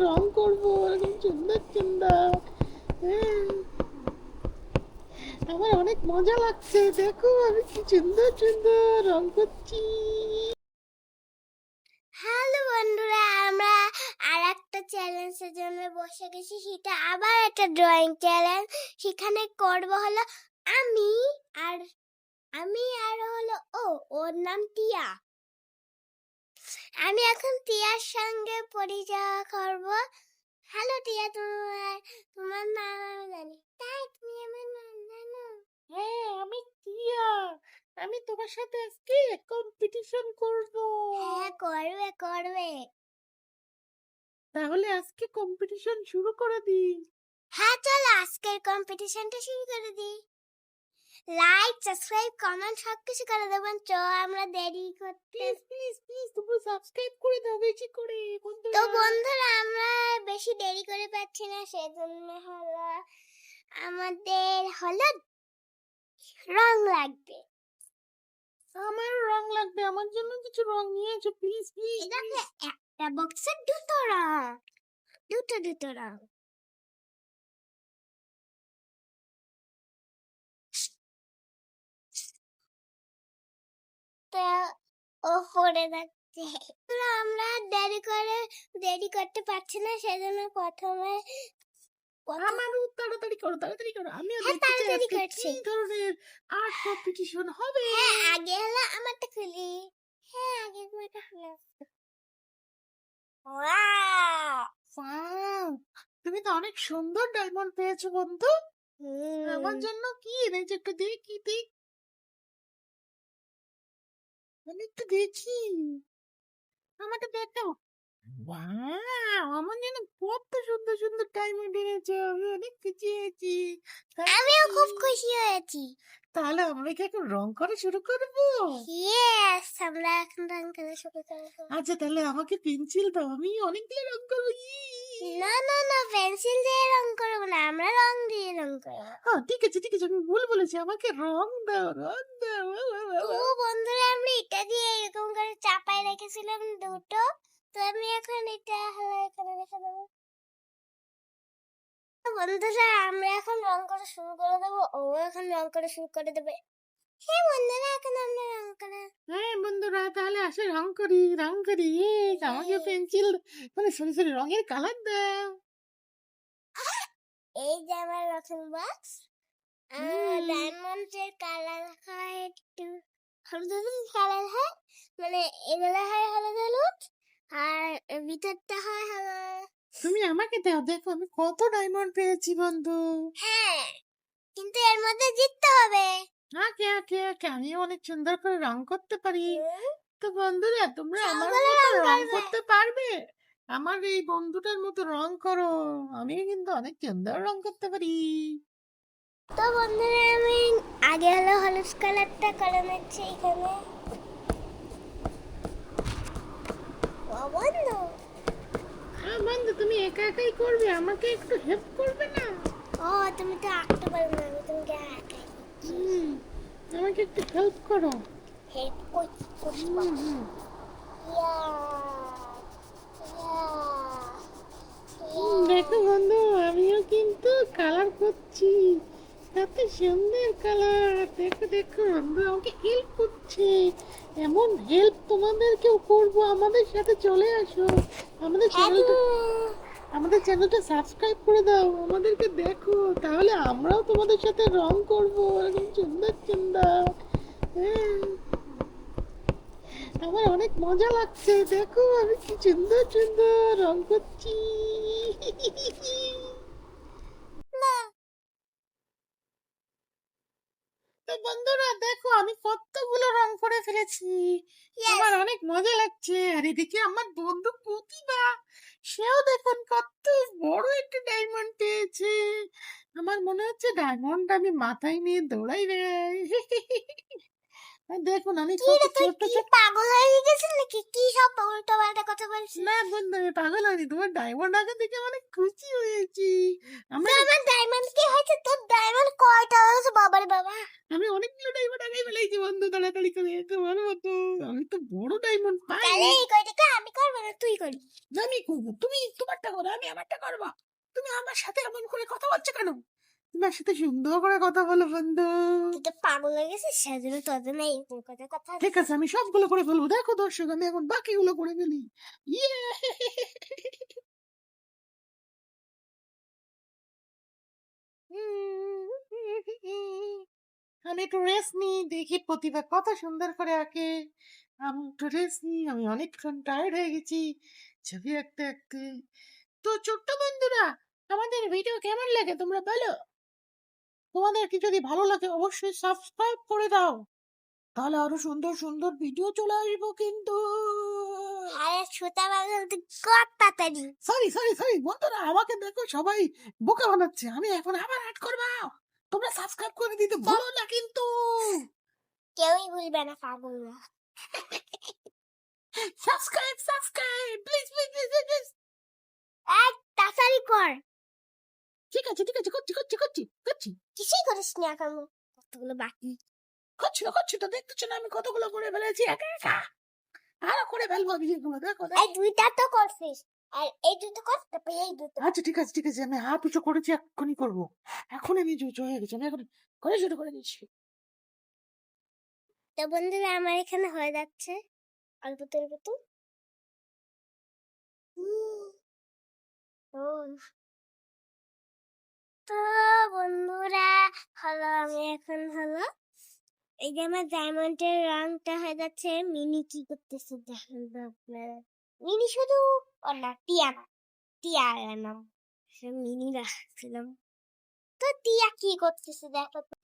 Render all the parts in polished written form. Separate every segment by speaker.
Speaker 1: রং করবো এরকম সুন্দর সুন্দর। হ্যাঁ, আমার অনেক মজা লাগছে, দেখো আমি কি সুন্দর সুন্দর রং করছি।
Speaker 2: হ্যালো বন্ধুরা, আমরা আর একটা চ্যালেঞ্জের জন্য বসে গেছি। সেটা আবার একটা ড্রয়িং চ্যালেঞ্জ। সেখানে করব হলো আমি আর হলো ওর নাম টিয়া। আমি এখন টিয়ার সঙ্গে পরিচয় করব। হ্যালো টিয়া, তোমার নাম আমি জানি, তাই তুমি আমার নাম জানো?
Speaker 1: হ্যাঁ, আমি টিয়া। আমি তোমার সাথে আজকে কম্পিটিশন করব।
Speaker 2: হ্যাঁ, করবে।
Speaker 1: তাহলে আজকে কম্পিটিশন শুরু করে দিই।
Speaker 2: হ্যাঁ, চলো আজকের কম্পিটিশনটা শুরু করে দিই। লাইক, সাবস্ক্রাইব, কমেন্ট সবকিছু করে দেবেন। চ আমরা দেরি করতে,
Speaker 1: প্লিজ তোমরা সাবস্ক্রাইব করে দাও বেশি করে বন্ধুরা।
Speaker 2: তো বন্ধুরা আমরা বেশি দেরি করে পাচ্ছি না, সেজন্য হলো আমাদের হলো রং লাগবে।
Speaker 1: আমার রং লাগবে, আমার জন্য কিছু রং নিয়ে এসো প্লিজ
Speaker 2: দেখো একটা বক্সে দুটো রং, দুটো রং। তো ও পড়ে যাচ্ছে। তো আমরা দেরি করতে পারছি না, সেজন্য প্রথমে
Speaker 1: আমারও তাড়াতাড়ি করো, আমিও
Speaker 2: হ্যাঁ,
Speaker 1: দেখতে চাই
Speaker 2: তাড়াতাড়ি
Speaker 1: আজকে
Speaker 2: করছি।
Speaker 1: কি ধরনের আর্ট কম্পিটিশন হবে।
Speaker 2: হ্যাঁ, আগে হলো আমারটা খুলি। হ্যাঁ, আগে আমারটা খুলো। ওয়াও!
Speaker 1: ওয়াও, তুমি তো অনেক সুন্দর ডায়মন্ড পেয়েছো বন্ধু। আমার জন্য কি এনেছো একটু দেখি। আমি একটু দেখি, আমাকে দেখাও। ওয়াও, আমার জন্য কত সুন্দর সুন্দর ডায়মন্ড এনেছো, আমি অনেক খুশি হয়েছি।
Speaker 2: আমিও খুব খুশি হয়েছি।
Speaker 1: তাহলে আমরা কি এখন রং করা শুরু করবো?
Speaker 2: ইয়েস, আমরা এখন রং করা শুরু করব।
Speaker 1: আচ্ছা তাহলে আমাকে পেন্সিল দাও, আমি অনেকগুলো রং করবো।
Speaker 2: না, পেন্সিল দিয়ে রং করব না, আমরা রং দিয়ে রং করব।
Speaker 1: হ্যাঁ ঠিক আছে আমি ভুল বলেছি, আমাকে রং দাও।
Speaker 2: তো বন্ধুরা, আমরা এটা দিয়ে এরকম করে চাপায় রেখেছিলাম দুটো। তো আমি এখন এটা হলো এখানে রেখে দেবো। তো বন্ধুরা, আমরা এখন রং করা শুরু করে দেবো। ও এখন রং করা শুরু করে দেবে। হ্যাঁ বন্ধুরা, এখন আমরা রং করা।
Speaker 1: হ্যাঁ বন্ধুরা, তাহলে আসে রং করি। আমাকে পেন্সিল মানে সরি রঙের কালার দাও।
Speaker 2: এই যে আমার রং বক্স। ডায়মন্ডের কালার হয় একটু হলুদ কালার হয়, মানে এগুলো হয় হলুদ, আর ভিতরটা হয় হলো।
Speaker 1: তুমি আমাকে দাও, দেখো আমি কত ডায়মন্ড পেয়েছি বন্ধু।
Speaker 2: হ্যাঁ, কিন্তু এর মধ্যে জিততে হবে।
Speaker 1: ওকে, আমিও অনেক সুন্দর করে রং করতে পারি। তো বন্ধুরা, তোমরা আমার
Speaker 2: সবগুলো
Speaker 1: মতো
Speaker 2: রং
Speaker 1: রং
Speaker 2: করবে।
Speaker 1: করতে পারবে? আমার এই বন্ধুটার মতো রং করো, আমি কিন্তু অনেক সুন্দর রং করতে পারি।
Speaker 2: তো বন্ধুরা, আমি আগে হলো হলুদ কালারটা করে নিচ্ছি এখানে। ও বন্ধু,
Speaker 1: বন্ধু তুমি একা একাই করবে, আমাকে একটু হেল্প করবে না?
Speaker 2: ও তুমি তো আঁকতে পারবে না, আমি তোমাকে আঁকাই দিচ্ছি।
Speaker 1: আমাকে একটু হেল্প করো।
Speaker 2: হেল্প করছি
Speaker 1: হুম,
Speaker 2: বাবা।
Speaker 1: হুম।
Speaker 2: ইয়া, ইয়া,
Speaker 1: দেখো
Speaker 2: ইয়া।
Speaker 1: বন্ধু, আমিও কিন্তু কালার করছি, কত সুন্দর কালার। দেখো বন্ধু আমাকে হেল্প করছে। এমন হেল্প তোমাদেরকেও করবো, আমাদের সাথে চলে আসো। আমাদের চ্যানেলটা সাবস্ক্রাইব করে দাও, আমাদেরকে দেখো, তাহলে আমরাও তোমাদের সাথে রং করবো এরকম সুন্দর সুন্দর। হ্যাঁ, আমার অনেক মজা লাগছে, দেখো আমি কি সুন্দর সুন্দর রং করছি। তো বন্ধুরা দেখো আমি কতগুলো রং করে ফেলেছি, আমার অনেক মজা লাগছে। আর এদিকে আমার বন্ধু প্রতিভা, সেও দেখুন কত বড় একটা ডায়মন্ড পেয়েছে। আমার মনে হচ্ছে ডায়মন্ড আমি মাথায় নিয়ে দৌড়াই বেড়াই। দেখুন আমি
Speaker 2: কি
Speaker 1: কত
Speaker 2: রে তুই
Speaker 1: ছোট্ট
Speaker 2: কি
Speaker 1: ছোট্ট।
Speaker 2: পাগল হয়ে গেছিস নাকি? কি সব উল্টো পাল্টা কথা বলছিস?
Speaker 1: না বন্ধু, আমি পাগল হয়নি, তোমার ডায়মন্ড আঁকা দেখে অনেক খুশি হয়েছি। আমরা
Speaker 2: তো আমার ডায়মন্ড কি হয়েছে? তোর ডায়মন্ড কয়টা হয়েছে? বাবারে বাবা,
Speaker 1: আমি অনেকগুলো ডায়মন্ড আগে ফেলেছি বন্ধু, তাড়াতাড়ি করে তোমার মতো। আমি তো বড় ডায়মন্ড
Speaker 2: তাহলে
Speaker 1: পাইনি।
Speaker 2: এই কয়টাকে আমি করবো না তুই করবি?
Speaker 1: আমি করবো, তুমি তোমারটা করো, আমি আমারটা করবো। তুমি আমার সাথে এমন করে কথা বলছো কেন? তোমার সাথে সুন্দর করে কথা বলো বন্ধু।
Speaker 2: তুই তো পাগল হয়ে গেছিস, সেজন্য তোর জন্য এই কথা
Speaker 1: ঠিক আছে, আমি সবগুলো করে ফেলবো। দেখো দর্শক, আমি এখন বাকিগুলো করে ফেলি। ইয়ে! আমি একটু রেস্ট নিই, দেখি প্রতিভা কত সুন্দর করে আঁকে। আমি একটু রেস্ট নিই, আমি অনেকক্ষণ টায়ার্ড হয়ে গেছি ছবি আঁকতে আঁকতে। তো ছোট্ট বন্ধুরা, আমাদের ভিডিও কেমন লাগে তোমরা বলো। তোমাদের কি যদি ভালো লাগে অবশ্যই সাবস্ক্রাইব করে দাও, তাহলে আরো সুন্দর সুন্দর ভিডিও চলে আসবো কিন্তু।
Speaker 2: আরে সুতা বাগল তুই কত তাড়াতাড়ি।
Speaker 1: সরি সরি সরি বন্ধুরা, আমাকে দেখো সবাই বোকা বানাচ্ছে, আমি এখন আবার অ্যাড করবো। তোমরা সাবস্ক্রাইব করে দিতে ভুলো না কিন্তু।
Speaker 2: কেউই ভুলবে না, পাগল না।
Speaker 1: Subscribe subscribe please please please please.
Speaker 2: এক তাড়াতাড়ি কর।
Speaker 1: ঠিক আছে ঠিক আছে, করছি করছি করছি করছি।
Speaker 2: কিছুই করিস নি এখন, কতগুলো বাকি।
Speaker 1: করছি তো, দেখতেছো না আমি কতগুলো করে ফেলেছি একা একা। আরো করে ফেলবো আমি যেগুলো, দেখো দেখো।
Speaker 2: এই দুইটা তো করছিস, আর এই দুটো কর, তারপরে এই দুটো।
Speaker 1: আচ্ছা ঠিক আছে ঠিক আছে, আমি হাত উঁচু করেছি, এক্ষুনি করবো। এখন আমি উঁচু হয়ে গেছি, আমি এখন করে শুরু করে দিচ্ছি।
Speaker 2: তো বন্ধুরা, আমার এখানে হয়ে যাচ্ছে অল্প অল্প তো। ও, তো বন্ধুরা, হলো আমি এখন হলো এই যে আমার ডায়মন্ডের রংটা হয়ে যাচ্ছে। মিনি কি করতেছে দেখেন তো আপনারা। মিনি শুধু ও না, টিয়া না, টিয়া এর নাম, সে মিনি রাখছিলাম। তো টিয়া কি করতেছে দেখো তো।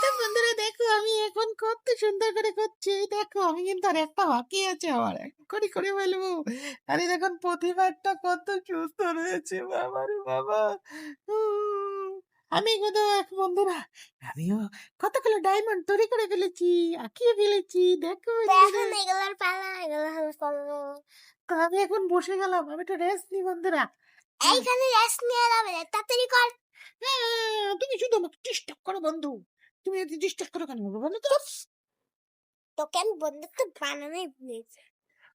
Speaker 1: তো বন্ধুরা দেখো, আমি এখন কত সুন্দর করে করছি। এই দেখো, আমি কিন্তু আর একটা বাকি আছে, আমার এক্ষুনি করে ফেলবো। আরে দেখুন প্রতিবারটা কত সুস্থ রয়েছে, বাবা রে বাবা। উম, আমি কিন্তু এক বন্ধুরা, আমিও কতগুলো ডায়মন্ড তৈরি করে ফেলেছি, আঁকিয়ে ফেলেছি, দেখো
Speaker 2: তো
Speaker 1: বন্ধুরা।
Speaker 2: এখন এগুলোর পালা, এগুলো হলো পালা।
Speaker 1: তো আমি এখন বসে গেলাম, আমি একটু রেস্ট নিই বন্ধুরা।
Speaker 2: এইখানে রেস্ট নিয়ে যাবে, তাড়াতাড়ি কর।
Speaker 1: তুমি শুধু আমাকে ডিস্টার্ব করো বন্ধু, তুমি যদি ডিস্টার্ব করো কেন বন্ধু তো।
Speaker 2: তোকে আমি বন্ধুত্ব বানানোই ভুলেছি।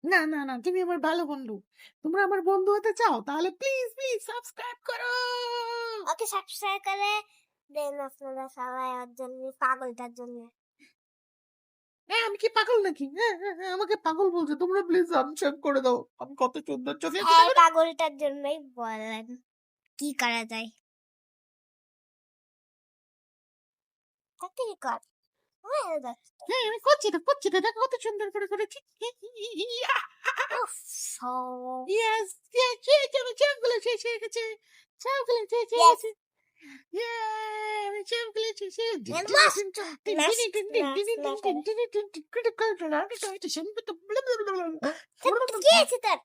Speaker 1: না না না, তুমি আমার ভালো বন্ধু। তোমরা আমার বন্ধু হতে চাও তাহলে প্লিজ প্লিজ সাবস্ক্রাইব করো।
Speaker 2: ওকে সাবস্ক্রাইব করে দেন আপনারা সবাই, ওর জন্য, পাগলটার জন্য।
Speaker 1: হ্যাঁ, আমি কি পাগল নাকি? হ্যাঁ হ্যাঁ হ্যাঁ, আমাকে পাগল বলছে, তোমরা প্লিজ সাবস্ক্রাইব করে দাও। আমি কত সুন্দর ছবি আঁকতে
Speaker 2: এই
Speaker 1: পারি।
Speaker 2: পাগলটার জন্যই বলেন কি করা যায়। তাড়াতাড়ি কর, হয়ে যাচ্ছে তো।
Speaker 1: হ্যাঁ আমি করছি তো, দেখো কত সুন্দর করে করেছি।
Speaker 2: উফ, সো
Speaker 1: ইয়েস ইয়েস, আমি সবগুলো শেষ হয়ে গেছে, সবগুলো শেষ হয়ে
Speaker 2: ইয়েস।
Speaker 1: গেছে। আমি সবগুলো শেষ হয়ে
Speaker 2: কি আছে তোর?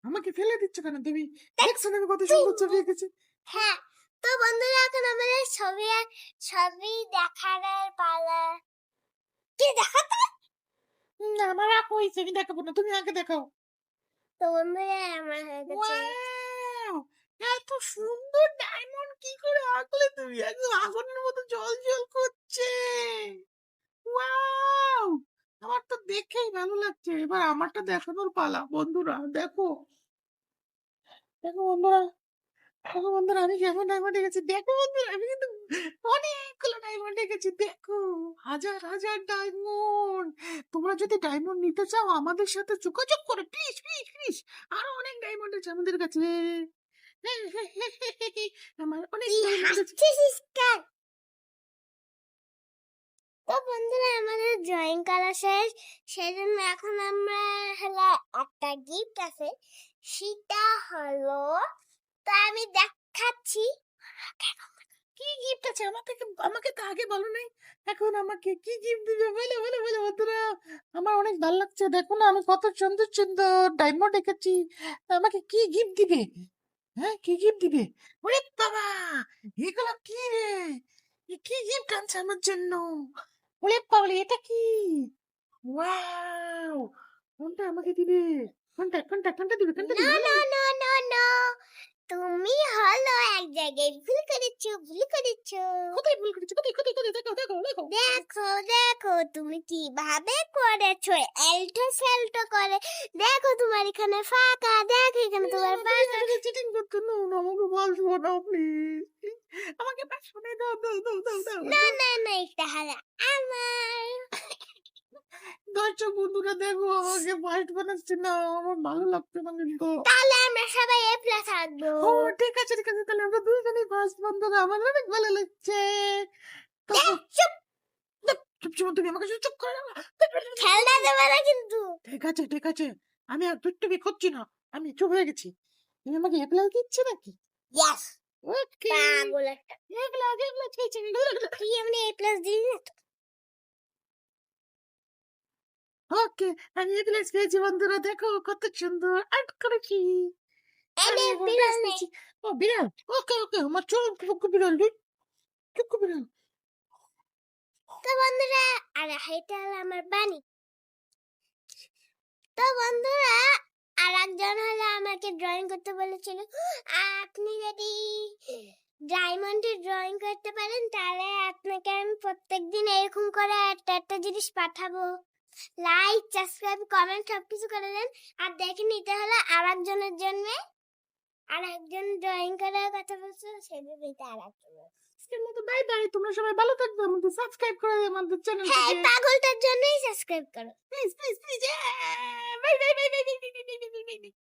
Speaker 1: আমাকে ফেলে দিচ্ছ কেন তুমি? দেখছো না আমি কত
Speaker 2: তুই-
Speaker 1: সুন্দর ছবি এঁকেছি।
Speaker 2: হ্যাঁ, তো বন্ধুরা এখন আমাদের ছবি দেখানোর পালা। কি দেখাতে?
Speaker 1: আমার আঁকা হয়েছে, আমি দেখাবো না, তুমি আগে দেখাও।
Speaker 2: তো বন্ধুরা আমার হয়ে গেছে।
Speaker 1: ওয়াও, এত সুন্দর ডায়মন্ড কি করে আঁকলে তুমি? একদম আগুনের মতো জল জল করছে। ওয়াও, আমার তো দেখেই ভালো লাগছে। এবার আমারটা দেখানোর পালা বন্ধুরা। দেখো দেখো বন্ধুরা, দেখো বন্ধুরা, আমি কেমন ডায়মন্ড এঁকেছি। দেখো বন্ধুরা, আমি কিন্তু অনেকগুলো ডায়মন্ড এঁকেছি। দেখো, হাজার হাজার ডায়মন্ড। তোমরা যদি ডায়মন্ড নিতে চাও আমাদের সাথে যোগাযোগ করো প্লিজ প্লিজ প্লিজ। আরো অনেক ডায়মন্ড আছে আমাদের কাছে। আমার অনেক
Speaker 2: কি
Speaker 1: ডায়মন্ড আছে।
Speaker 2: হাসছিস কেন? তো বন্ধুরা, আমাদের ড্রয়িং করা শেষ, সেই জন্য এখন আমরা হলো একটা গিফট আছে, সেটা হলো, তো আমি দেখাচ্ছি।
Speaker 1: কি গিফট আছে? আমাকে তো আগে বলো নাই। এখন আমাকে কি গিফট দিবে? বলো বলো বলো বন্ধুরা, আমার অনেক ভালো লাগছে। দেখো না আমি কত সুন্দর সুন্দর ডায়মন্ড এঁকেছি। আমাকে কি গিফট দিবে? হ্যাঁ, কি গিফট দিবে? ওরে বাবা, এগুলো কি রে? কি গিফট আনছে আমার জন্য? ওরে বাবারে, এটা কি? ওয়াও! কোনটা আমাকে দিবে? কোনটা দিবে? কোনটা
Speaker 2: নো
Speaker 1: দিবে?
Speaker 2: নো নো নো নো, তুমি হলো এক জায়গায় ভুল করেছো।
Speaker 1: কোথায় ভুল করেছি? কোথায়? দেখো।
Speaker 2: দেখো দেখো তুমি কিভাবে করেছো, এল্টো সেল্টো করে। দেখো তোমার এখানে ফাঁকা, দেখো এখানে তোমার ফাঁকা।
Speaker 1: চিটিং করতে না, আমাকে বাসবো না প্লিজ। আমাকে বাসবো না, দাও।
Speaker 2: না না না, এটা হলো আমার।
Speaker 1: দর্শক বন্ধুরা দেখো, আমাকে ফার্স্ট বানাচ্ছে না, আমার ভালো লাগছে না কিন্তু।
Speaker 2: তাহলে আমরা সবাই এ প্লাস আসবো।
Speaker 1: ও ঠিক আছে, তাহলে আমরা দুইজনেই ফার্স্ট বন্ধুরা, আমার অনেক ভালো লাগছে। তারপর
Speaker 2: চুপ,
Speaker 1: চুপ, তুমি আমাকে চুপ করে দাও।
Speaker 2: খেলনা দেবে না কিন্তু।
Speaker 1: ঠিক আছে, আমি আর টুকটুকি করছি না, আমি চুপ হয়ে গেছি। তুমি আমাকে এপ্লাই দিচ্ছে নাকি?
Speaker 2: ইয়েস,
Speaker 1: ওকে,
Speaker 2: পাগল একটা।
Speaker 1: এগুলা খেয়েছি।
Speaker 2: তুই এমনি এ প্লাস দিবি না তো?
Speaker 1: ওকে, আমি এগুলা খেয়েছি বন্ধুরা, দেখো কত সুন্দর আর্ট করেছি।
Speaker 2: এনে
Speaker 1: আমি
Speaker 2: বিড়াল
Speaker 1: বেশ
Speaker 2: নেই।
Speaker 1: নিয়েছি। ও বিড়াল, ওকে, আমার চুপ বিড়াল, চুপ বিড়াল।
Speaker 2: তো বন্ধুরা, আর এটা হলো আমার বাণী। তো বন্ধুরা, আর একজন হলো আমাকে ড্রয়িং করতে বলেছিল। আপনি যদি ডায়মন্ডের ড্রয়িং করতে পারেন তাহলে আপনাকে আমি প্রত্যেকদিন এরকম করে একটা একটা জিনিস পাঠাবো। লাইক, সাবস্ক্রাইব, কমেন্ট সবকিছু করে দেন। আর দেখে নিতে হলো আর একজনের জন্য। আর একজন ড্রয়িং করার কথা বলছো, সেটা আর একজন।
Speaker 1: আজকের মতো বাই বাই, তোমরা সবাই ভালো থাকবে, আমাদের সাবস্ক্রাইব করে আমাদের
Speaker 2: হ্যাঁ, এই
Speaker 1: চ্যানেলটাকে
Speaker 2: পাগলটার জন্যই সাবস্ক্রাইব করো।
Speaker 1: প্লিজ। বাই।